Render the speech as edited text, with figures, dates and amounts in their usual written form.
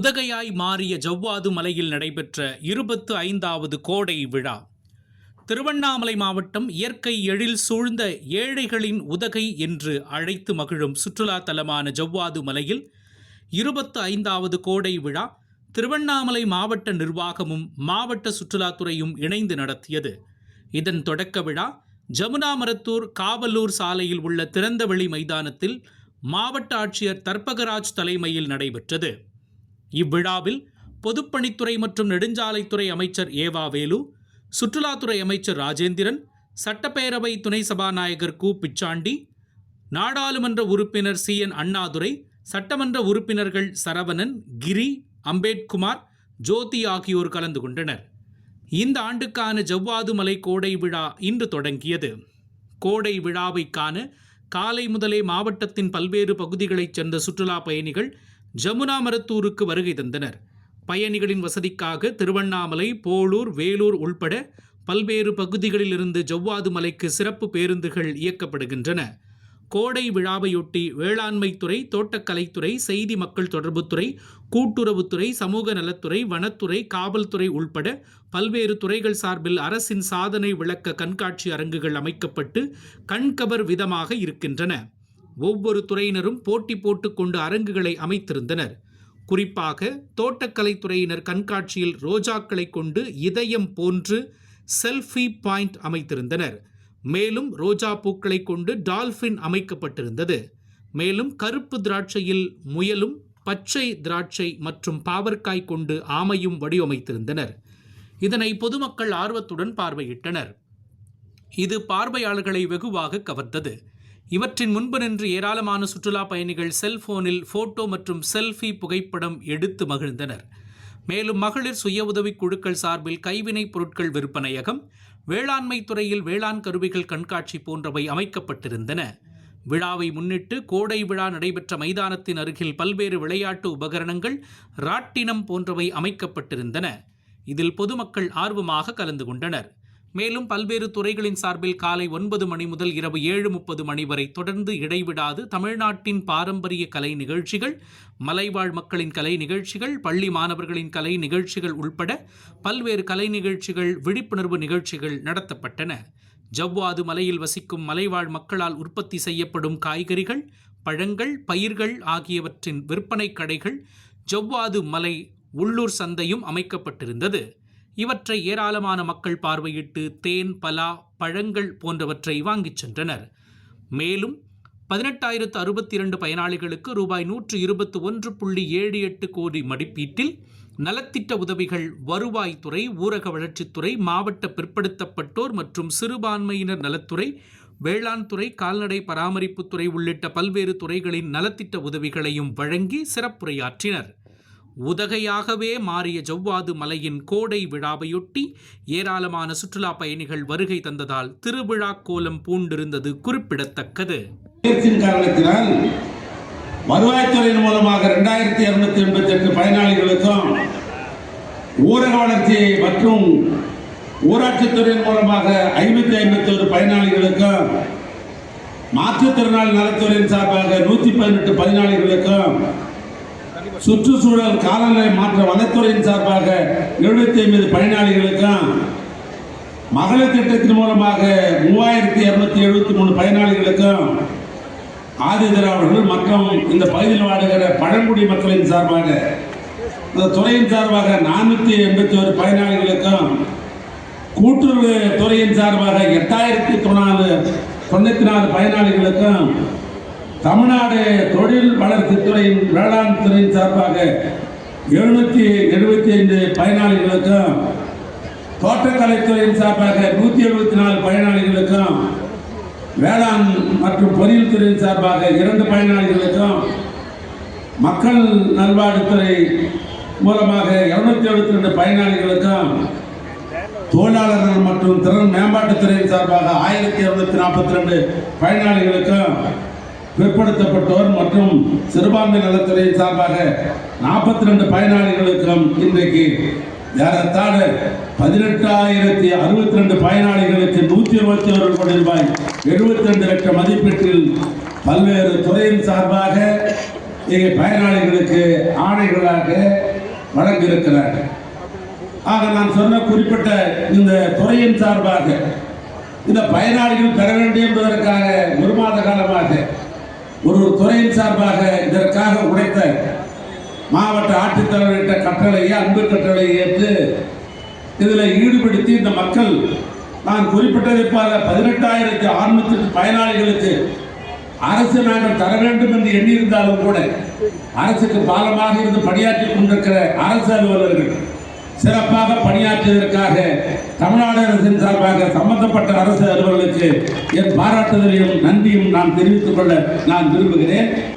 உதகையாய் மாறிய ஜவ்வாது மலையில் நடைபெற்ற 25வது கோடை விழா. திருவண்ணாமலை மாவட்டம் இயற்கை எழில் சூழ்ந்த ஏழைகளின் உதகை என்று அழைத்து மகிழும் சுற்றுலா தலமான ஜவ்வாது மலையில் 25வது கோடை விழா திருவண்ணாமலை மாவட்ட நிர்வாகமும் மாவட்ட சுற்றுலாத்துறையும் இணைந்து நடத்தியது. இதன் தொடக்க விழா ஜமுனாமரத்தூர் காவலூர் சாலையில் உள்ள திறந்தவெளி மைதானத்தில் மாவட்ட ஆட்சியர் தர்பகராஜ் தலைமையில் நடைபெற்றது. இவ்விழாவில் பொதுப்பணித்துறை மற்றும் நெடுஞ்சாலைத்துறை அமைச்சர் ஏவா வேலு, சுற்றுலாத்துறை அமைச்சர் ராஜேந்திரன், சட்டப்பேரவை துணை சபாநாயகர் கு பிச்சாண்டி, நாடாளுமன்ற உறுப்பினர் CN அண்ணாதுரை, சட்டமன்ற உறுப்பினர்கள் சரவணன், கிரி, அம்பேத்குமார், ஜோதி ஆகியோர் கலந்து கொண்டனர். இந்த ஆண்டுக்கான ஜவ்வாது மலை கோடை விழா இன்று தொடங்கியது. கோடை விழாவை காண காலை முதலே மாவட்டத்தின் பல்வேறு பகுதிகளைச் சேர்ந்த சுற்றுலா பயணிகள் ஜமுனாமரத்தூருக்கு வருகை தந்தனர். பயணிகளின் வசதிக்காக திருவண்ணாமலை, போளூர், வேலூர் உள்பட பல்வேறு பகுதிகளிலிருந்து ஜவ்வாது மலைக்கு சிறப்பு பேருந்துகள் இயக்கப்படுகின்றன. கோடை விழாவையொட்டி வேளாண்மைத்துறை, தோட்டக்கலைத்துறை, செய்தி மக்கள் தொடர்புத்துறை, கூட்டுறவுத்துறை, சமூக நலத்துறை, வனத்துறை, காவல்துறை உள்பட பல்வேறு துறைகள் சார்பில் அரசின் சாதனை விளக்க கண்காட்சி அரங்குகள் அமைக்கப்பட்டு கண்கவர் விதமாக இருக்கின்றன. ஒவ்வொரு துறையினரும் போட்டி போட்டுக்கொண்டு அரங்குகளை அமைத்திருந்தனர். குறிப்பாக தோட்டக்கலைத்துறையினர் கண்காட்சியில் ரோஜாக்களை கொண்டு இதயம் போன்று செல்ஃபி பாயிண்ட் அமைத்திருந்தனர். மேலும் ரோஜா பூக்களை கொண்டு டால்பின் அமைக்கப்பட்டிருந்தது. மேலும் கருப்பு திராட்சையில் முயலும், பச்சை திராட்சை மற்றும் பாவற்காய் கொண்டு ஆமையும் வடிவமைத்திருந்தனர். இதனை பொதுமக்கள் ஆர்வத்துடன் பார்வையிட்டனர். இது பார்வையாளர்களை வெகுவாக கவர்ந்தது. இவற்றின் முன்பு நின்று ஏராளமான சுற்றுலா பயணிகள் செல்போனில் போட்டோ மற்றும் செல்ஃபி புகைப்படம் எடுத்து மகிழ்ந்தனர். மேலும் மகளிர் சுய உதவி குழுக்கள் சார்பில் கைவினைப் பொருட்கள் விற்பனையகம், வேளாண்மை துறையில் வேளாண் கருவிகள் கண்காட்சி போன்றவை அமைக்கப்பட்டிருந்தன. விழாவை முன்னிட்டு கோடை விழா நடைபெற்ற மைதானத்தின் அருகில் பல்வேறு விளையாட்டு உபகரணங்கள், ராட்டினம் போன்றவை அமைக்கப்பட்டிருந்தன. இதில் பொதுமக்கள் ஆர்வமாக கலந்து கொண்டனர். மேலும் பல்வேறு துறைகளின் சார்பில் காலை 9 மணி முதல் இரவு 7:30 மணி வரை தொடர்ந்து இடைவிடாது தமிழ்நாட்டின் பாரம்பரிய கலை நிகழ்ச்சிகள், மலைவாழ் மக்களின் கலை நிகழ்ச்சிகள், பள்ளி மாணவர்களின் கலை நிகழ்ச்சிகள் உள்பட பல்வேறு கலை நிகழ்ச்சிகள், விழிப்புணர்வு நிகழ்ச்சிகள் நடத்தப்பட்டன. ஜவ்வாது மலையில் வசிக்கும் மலைவாழ் மக்களால் உற்பத்தி செய்யப்படும் காய்கறிகள், பழங்கள், பயிர்கள் ஆகியவற்றின் விற்பனை கடைகள், ஜவ்வாது மலை உள்ளூர் சந்தையும் அமைக்கப்பட்டிருந்தது. இவற்றை ஏராளமான மக்கள் பார்வையிட்டு தேன், பலா, பழங்கள் போன்றவற்றை வாங்கிச் சென்றனர். மேலும் 18,062 பயனாளிகளுக்கு ரூபாய் 121.78 கோடி மதிப்பீட்டில் நலத்திட்ட உதவிகள் வருவாய்த்துறை, ஊரக வளர்ச்சித்துறை, மாவட்ட பிற்படுத்தப்பட்டோர் மற்றும் சிறுபான்மையினர் நலத்துறை, வேளாண் துறை, கால்நடை பராமரிப்புத்துறை உள்ளிட்ட பல்வேறு துறைகளின் நலத்திட்ட உதவிகளையும் வழங்கி சிறப்புரையாற்றினர். உதகையாகவே மாறிய ஜவ்வாது மலையின் கோடை விழாவையொட்டி ஏராளமான சுற்றுலா பயணிகள் வருகை தந்ததால் திருவிழா கோலம் பூண்டிருந்தது குறிப்பிடத்தக்கது. காரணத்தினால் வருவாய்த்துறையின் மூலமாக 2288 பயனாளிகளுக்கும், ஊரக வளர்ச்சி மற்றும் ஊராட்சித்துறையின் மூலமாக 551 பயனாளிகளுக்கும், மாற்றுத்திறனாளி நலத்துறையின் சார்பாக 118 பயனாளிகளுக்கும், சுற்றுச்சூழல் காலநிலை மாற்ற வனத்துறையின் சார்பாக 75 பயனாளிகளுக்கும், மகளிர் திட்டத்தின் மூலமாக 3273 பயனாளிகளுக்கும், ஆதிதிராவிடர்கள் மற்றும் இந்த பகுதியில் வாழுகிற பழங்குடி மக்களின் சார்பாக இந்த துறையின் சார்பாக 481 பயனாளிகளுக்கும், கூட்டுறவு துறையின் சார்பாக 8994 பயனாளிகளுக்கும், தமிழ்நாடு தொழில் வளர்ச்சித்துறையின் வேளாண் துறையின் சார்பாக 775 பயனாளிகளுக்கும், தோட்டக்கலைத்துறையின் சார்பாக 174 பயனாளிகளுக்கும், வேளாண் மற்றும் பொறியியல் துறையின் சார்பாக 2 பயனாளிகளுக்கும், மக்கள் நல்வாழ்வுத்துறை மூலமாக 272 பயனாளிகளுக்கும், தொழிலாளர்கள் மற்றும் திறன் மேம்பாட்டுத்துறையின் சார்பாக 1242 பயனாளிகளுக்கும், பிற்படுத்தப்பட்டோர் மற்றும் சிறுபான்மை நலத்துறையின் சார்பாக 42 பயனாளிகளுக்கும் இன்றைக்கு ஏறத்தாழ 18,062 பயனாளிகளுக்கு 121 கோடி ரூபாய் 72 லட்சம் மதிப்பீட்டில் பல்வேறு துறையின் சார்பாக பயனாளிகளுக்கு ஆணைகளாக வழங்கியிருக்கிறார்கள். ஆக நான் சொன்ன குறிப்பிட்ட இந்த துறையின் சார்பாக இந்த பயனாளிகள் பெற வேண்டும் என்பதற்காக ஒரு மாத காலமாக ஒரு துறையின் சார்பாக இதற்காக உழைத்த மாவட்ட ஆட்சித்தலைவர்கிட்ட கட்டளையை அன்பு கட்டளையை ஏற்று இதில் ஈடுபடுத்தி இந்த மக்கள் நான் குறிப்பிட்டதை போல 18,600 பயனாளிகளுக்கு அரசு நாங்கள் தர வேண்டும் என்று எண்ணியிருந்தாலும் கூட அரசுக்கு பாலமாக இருந்து பணியாற்றிக் கொண்டிருக்கிற அரசு அலுவலர்கள் சிறப்பாக பணியாற்றியதற்காக தமிழ்நாடு அரசின் சார்பாக சம்பந்தப்பட்ட அரசு அலுவலர்களுக்கு என் பாராட்டுதலையும் நன்றியும் நான் தெரிவித்துக் கொள்ள நான் விரும்புகிறேன்.